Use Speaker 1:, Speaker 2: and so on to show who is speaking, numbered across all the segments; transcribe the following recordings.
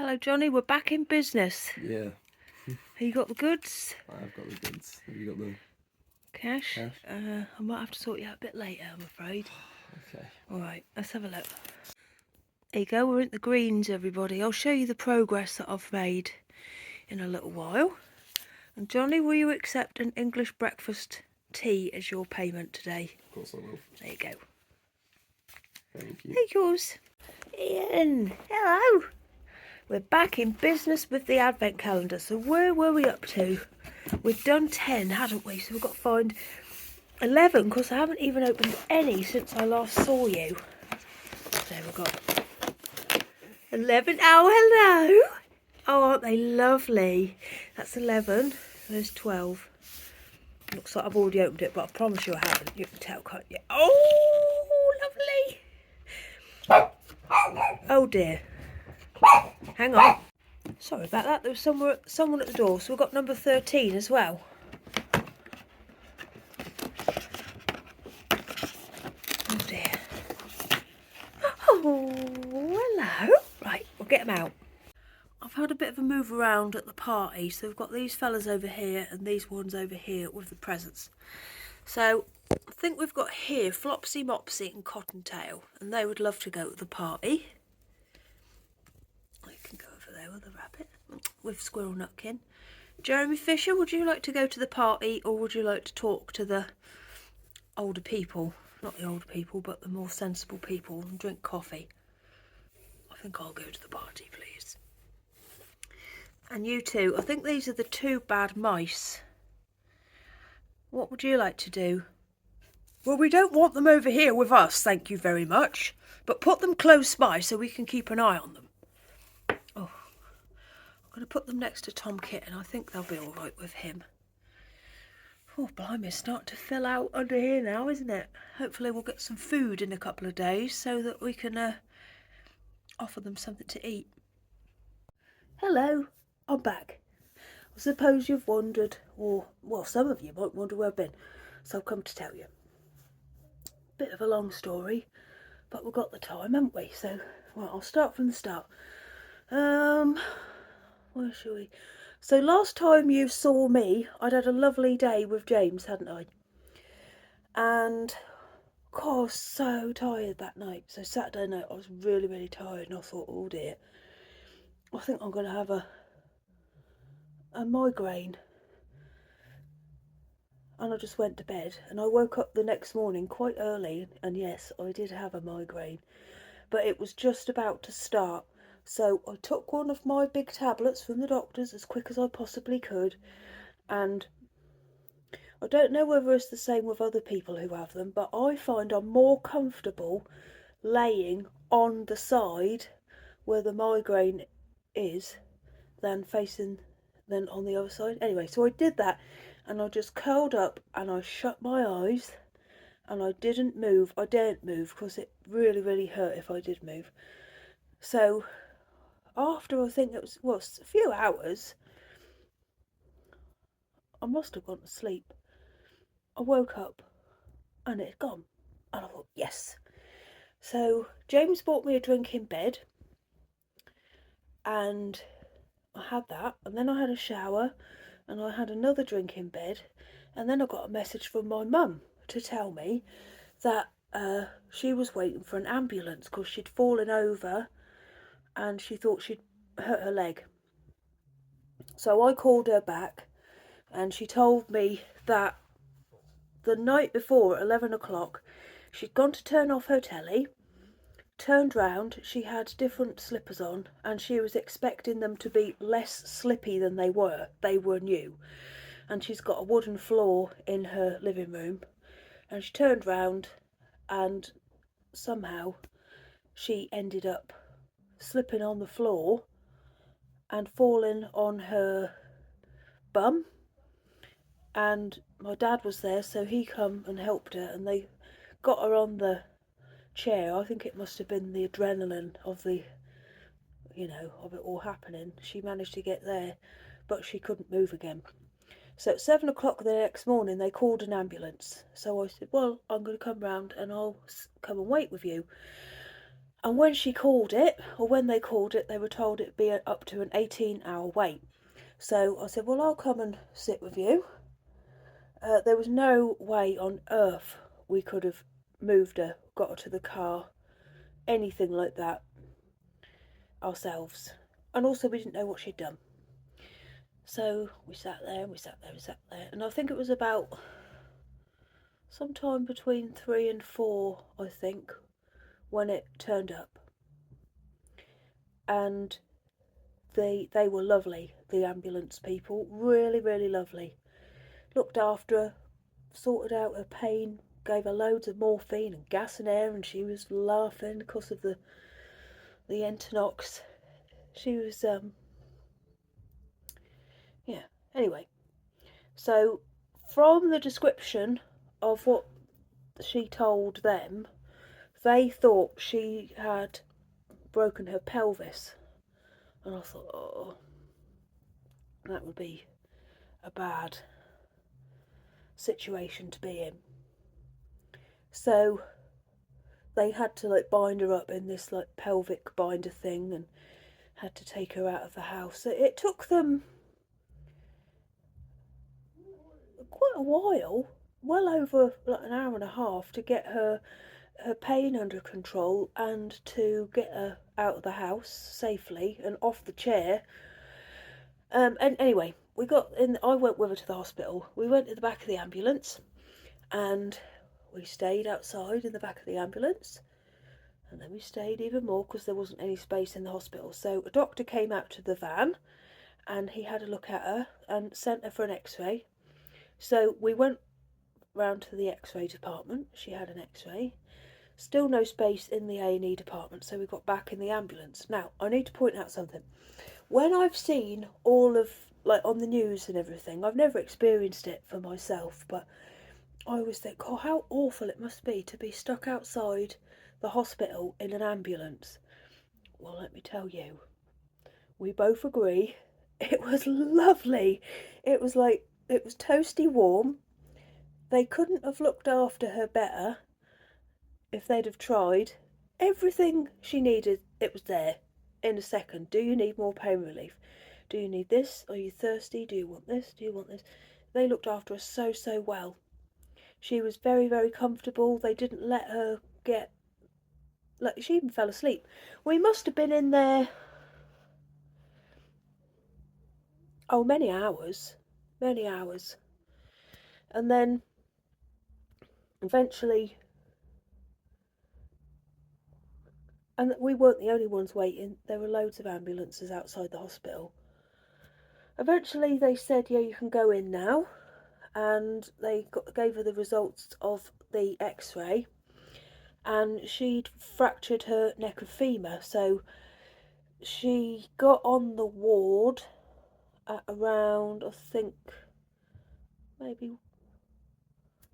Speaker 1: Hello Johnny, we're back in business.
Speaker 2: Yeah.
Speaker 1: You got the goods?
Speaker 2: I've got the goods. Have you got the
Speaker 1: cash?
Speaker 2: cash?
Speaker 1: I might have to sort you out a bit later, I'm afraid.
Speaker 2: Okay.
Speaker 1: Alright, let's have a look. There you go, we're in the greens everybody. I'll show you the progress that I've made in a little while. And Johnny, will you accept an English breakfast tea as your payment today?
Speaker 2: Of course I will.
Speaker 1: There you go.
Speaker 2: Thank you.
Speaker 1: Take yours. Ian, hello. We're back in business with the advent calendar. So where were we up to? We've done 10, hadn't we? So we've got to find 11, because I haven't even opened any since I last saw you. There we've got 11. Oh, hello. Oh, aren't they lovely? That's 11. There's 12. Looks like I've already opened it, but I promise you I haven't. You can tell, can't you? Oh, lovely. Oh, dear. Hang on. Sorry about that. There was someone at the door. So we've got number 13 as well. Oh, dear. Oh, hello. Right, we'll get them out. I've had a bit of a move around at the party, so we've got these fellas over here and these ones over here with the presents. So I think we've got here Flopsy, Mopsy and Cottontail, and they would love to go to the party. I can go over there with the rabbit, with Squirrel Nutkin. Jeremy Fisher, would you like to go to the party, or would you like to talk to the older people? Not the older people, but the more sensible people, and drink coffee. I think I'll go to the party, please. And you two, I think these are the two bad mice. What would you like to do? Well, we don't want them over here with us, thank you very much. But put them close by so we can keep an eye on them. Oh, I'm going to put them next to Tom Kitten. I think they'll be all right with him. Oh, blimey, it's starting to fill out under here now, isn't it? Hopefully we'll get some food in a couple of days so that we can offer them something to eat. Hello, I'm back. I suppose you've wondered, or, well, some of you might wonder where I've been, so I've come to tell you. Bit of a long story, but we've got the time, haven't we? So, well, I'll start from the start. Where shall we? So last time you saw me, I'd had a lovely day with James, hadn't I? And, God, I was so tired that night. So Saturday night, I was really, really tired, and I thought, oh dear, I think I'm going to have a migraine. And I just went to bed, and I woke up the next morning quite early, and yes, I did have a migraine, but it was just about to start. So I took one of my big tablets from the doctors as quick as I possibly could, and I don't know whether it's the same with other people who have them, but I find I'm more comfortable laying on the side where the migraine is than on the other side. Anyway, so I did that, and I just curled up and I shut my eyes and I didn't move. I daren't move because it really, really hurt if I did move. So after, I think it was a few hours, I must have gone to sleep. I woke up and it's gone, and I thought, yes. So James bought me a drink in bed, and I had that, and then I had a shower, and I had another drink in bed, and then I got a message from my mum to tell me that she was waiting for an ambulance because she'd fallen over and she thought she'd hurt her leg. So I called her back, and she told me that the night before at 11 o'clock she'd gone to turn off her telly, turned round, she had different slippers on, and she was expecting them to be less slippy than they were. They were new, and she's got a wooden floor in her living room, and she turned round, and somehow she ended up slipping on the floor and falling on her bum, and my dad was there, so he come and helped her, and they got her on the chair. I think it must have been the adrenaline of the, of it all happening. She managed to get there, but she couldn't move again. So at 7 o'clock the next morning, they called an ambulance. So I said, well, I'm going to come round and I'll come and wait with you. And when she called it, or when they called it, they were told it'd be up to an 18-hour wait. So I said, well, I'll come and sit with you. There was no way on earth we could have moved her, got her to the car, anything like that ourselves. And also, we didn't know what she'd done. So we sat there and we sat there and sat there. And I think it was about sometime between 3 and 4, I think, when it turned up. And they were lovely, the ambulance people, really, really lovely. Looked after her, sorted out her pain, gave her loads of morphine and gas and air, and she was laughing because of the Entonox. She was yeah. Anyway, so from the description of what she told them, they thought she had broken her pelvis, and I thought, oh, that would be a bad situation to be in. So they had to like bind her up in this like pelvic binder thing and had to take her out of the house. So it took them quite a while, well over like an hour and a half, to get her pain under control and to get her out of the house safely and off the chair. And anyway, we got in. I went with her to the hospital. We went to the back of the ambulance, and we stayed outside in the back of the ambulance. And then we stayed even more because there wasn't any space in the hospital. So a doctor came out to the van, and he had a look at her and sent her for an X-ray. So we went round to the X-ray department. She had an X-ray. Still no space in the A&E department, so we got back in the ambulance. Now, I need to point out something. When I've seen all of, like, on the news and everything, I've never experienced it for myself, but I always think, oh, how awful it must be to be stuck outside the hospital in an ambulance. Well, let me tell you, we both agree it was lovely. It was like, it was toasty warm. They couldn't have looked after her better if they'd have tried. Everything she needed, it was there in a second. Do you need more pain relief? Do you need this? Are you thirsty? Do you want this? Do you want this? They looked after us so, so well. She was very, very comfortable. They didn't let her get, like, she even fell asleep. We must have been in there, oh, many hours. Many hours. And then eventually, and we weren't the only ones waiting, there were loads of ambulances outside the hospital. Eventually they said, yeah, you can go in now, and they gave her the results of the X-ray, and she'd fractured her neck and femur. So she got on the ward at around, I think, maybe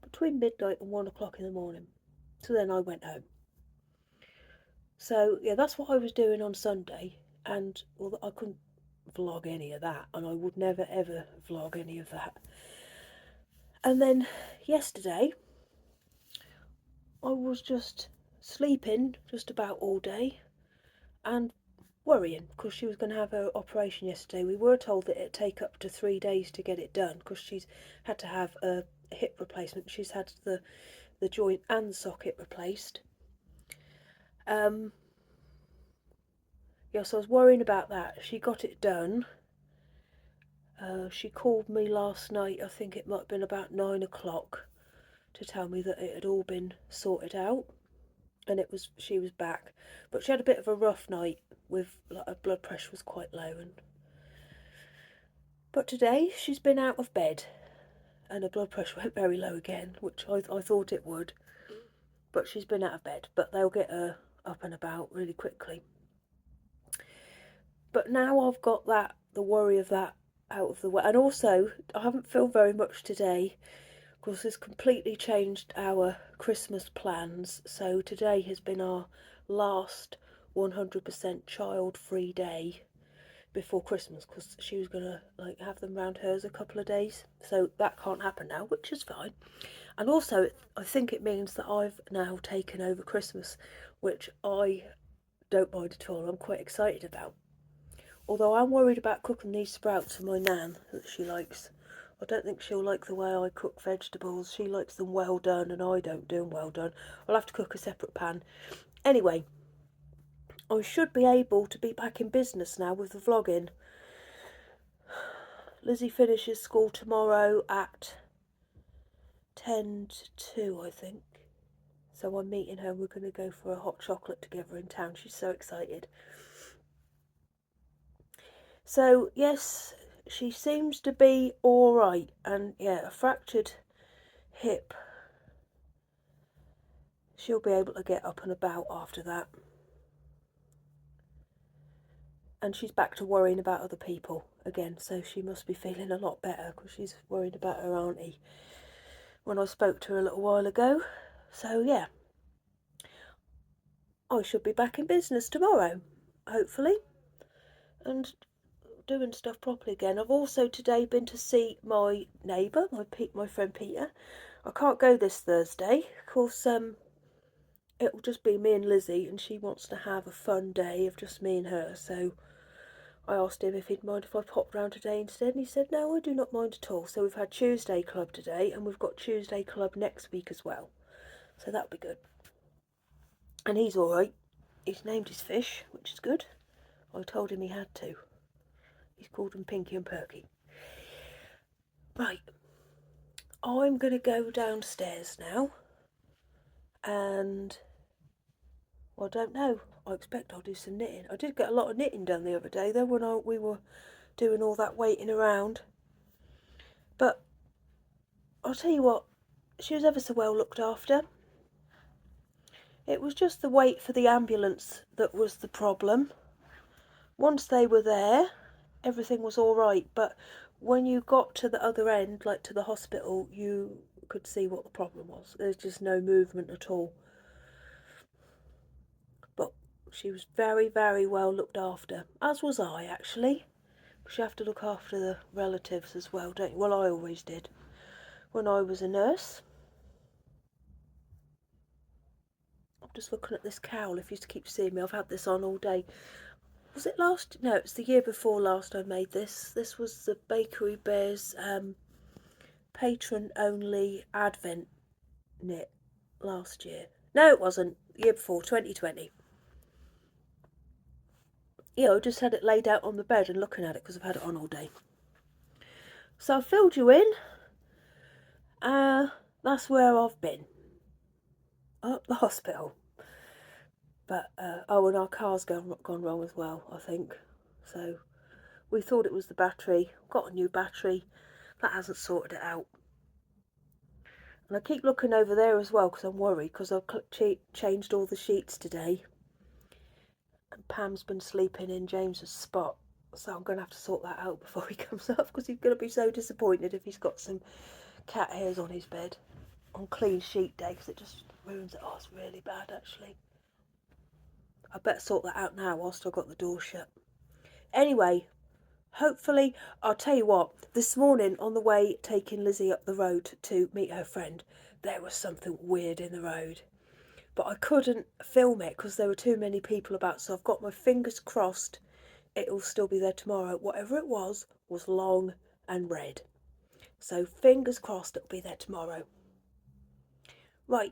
Speaker 1: between midnight and 1 o'clock in the morning. So then I went home. So yeah, that's what I was doing on Sunday, and well, I couldn't vlog any of that, and I would never ever vlog any of that. And then yesterday I was just sleeping just about all day and worrying because she was going to have her operation yesterday. We were told that it'd take up to 3 days to get it done because she's had to have a hip replacement. She's had the joint and the socket replaced. Yes, I was worrying about that. She got it done. She called me last night, I think it might have been about 9 o'clock, to tell me that it had all been sorted out, and she was back. But she had a bit of a rough night with, like, her blood pressure was quite low, but today she's been out of bed and her blood pressure went very low again, which I thought it would. But she's been out of bed, but they'll get her up and about really quickly. But now I've got the worry of that out of the way, and also I haven't filmed very much today because this completely changed our Christmas plans. So today has been our last 100% child-free day before Christmas, because she was gonna like have them round hers a couple of days, so that can't happen now, which is fine. And also I think it means that I've now taken over Christmas, which I don't mind at all. I'm quite excited about. Although I'm worried about cooking these sprouts for my nan that she likes. I don't think she'll like the way I cook vegetables. She likes them well done and I don't do them well done. I'll have to cook a separate pan. Anyway, I should be able to be back in business now with the vlogging. Lizzie finishes school tomorrow at 10 to 2, I think. So I'm meeting her and we're going to go for a hot chocolate together in town. She's so excited. So, yes, she seems to be alright. And, yeah, a fractured hip. She'll be able to get up and about after that. And she's back to worrying about other people again. So she must be feeling a lot better because she's worried about her auntie when I spoke to her a little while ago. So, yeah. I should be back in business tomorrow, hopefully. And doing stuff properly again. I've also today been to see my neighbour, my friend Peter. I can't go this Thursday. Of course, it'll just be me and Lizzie, and she wants to have a fun day of just me and her. So I asked him if he'd mind if I popped round today instead, and he said, no, I do not mind at all. So we've had Tuesday Club today, and we've got Tuesday Club next week as well. So that'll be good. And he's alright. He's named his fish, which is good. I told him he had to. He's called them Pinky and Perky. Right. I'm going to go downstairs now. And, well, I don't know. I expect I'll do some knitting. I did get a lot of knitting done the other day, though, when we were doing all that waiting around. But I'll tell you what, she was ever so well looked after. It was just the wait for the ambulance that was the problem. Once they were there, everything was all right. But when you got to the other end, like to the hospital, you could see what the problem was. There's just no movement at all. But she was very, very well looked after, as was I, actually. Because you have to look after the relatives as well, don't you? Well, I always did when I was a nurse. I'm just looking at this cowl. If you keep seeing me, I've had this on all day. Was it last? No, it's the year before last I made this. This was the Bakery Bears patron-only Advent knit last year. No, it wasn't. The year before, 2020. Yeah, I just had it laid out on the bed and looking at it because I've had it on all day. So I filled you in. That's where I've been. Up the hospital. But, oh, and our car's gone wrong as well, I think. So we thought it was the battery. Got a new battery. That hasn't sorted it out. And I keep looking over there as well because I'm worried because I've changed all the sheets today. And Pam's been sleeping in James's spot. So I'm going to have to sort that out before he comes up because he's going to be so disappointed if he's got some cat hairs on his bed on clean sheet day because it just ruins it. Oh, it's really bad actually. I better sort that out now whilst I've got the door shut. Anyway, hopefully, I'll tell you what, this morning on the way taking Lizzie up the road to meet her friend, there was something weird in the road. But I couldn't film it because there were too many people about, so I've got my fingers crossed it'll still be there tomorrow. Whatever it was long and red. So fingers crossed it'll be there tomorrow. Right,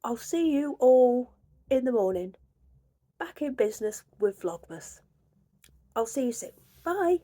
Speaker 1: I'll see you all in the morning. Back in business with Vlogmas. I'll see you soon. Bye.